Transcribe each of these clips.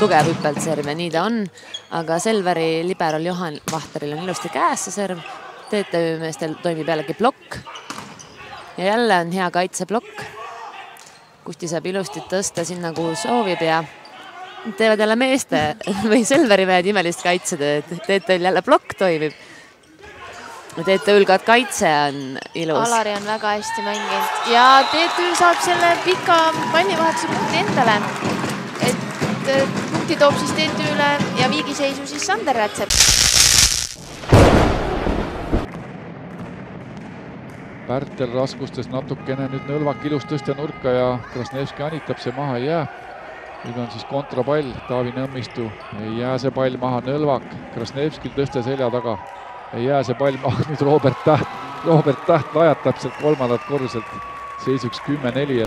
tugev hüppelt serv ja nii ta on, aga Selveri liberal Johan Vahteril on ilusti käes see serv. TTÜ meestel toimib jällegi plokk ja jälle on hea kaitseplokk. Kusti saab ilusti tõsta sinna, kuhu soovib ja teevad jälle meeste või Selveri mehed imelist kaitsetööd. TTÜ-l jälle plokk toimib. TTÜ-l ka kaitse on ilus. Alari on väga hästi mänginud ja TTÜ saab selle pika pallivahetuse punkti endale. Et punkti toob siis TTÜ-le ja viigiseisu siis Sander Rätsep. Pärtel raskustes natukene nüüd Nõlvak ilus tõsta nurka ja Krasnevski anitab, see maha ei jää. Nüüd on siis kontrapall, Taavi Nõmmistu, ei jää see pall maha, Nõlvak, Krasnevskil tõste selja taga. Ei jää see pall maha, nüüd Robert Täht lajatab sealt kolmandat korruselt seisuks 10-4.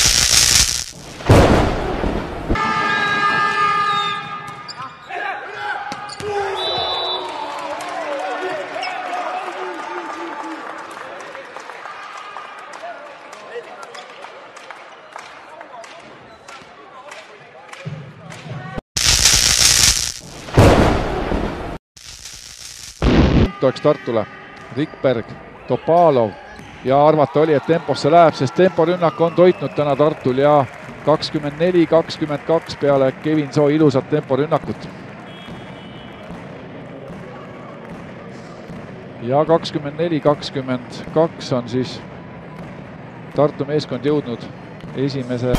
Toeks Tartule, Rikberg, Topalov ja arvata oli, et temposse läheb, sest temporünnak on toitnud täna Tartul ja 24-22 peale Kevin Soo ilusat temporünnakut. Ja 24-22 on siis Tartu meeskond jõudnud esimese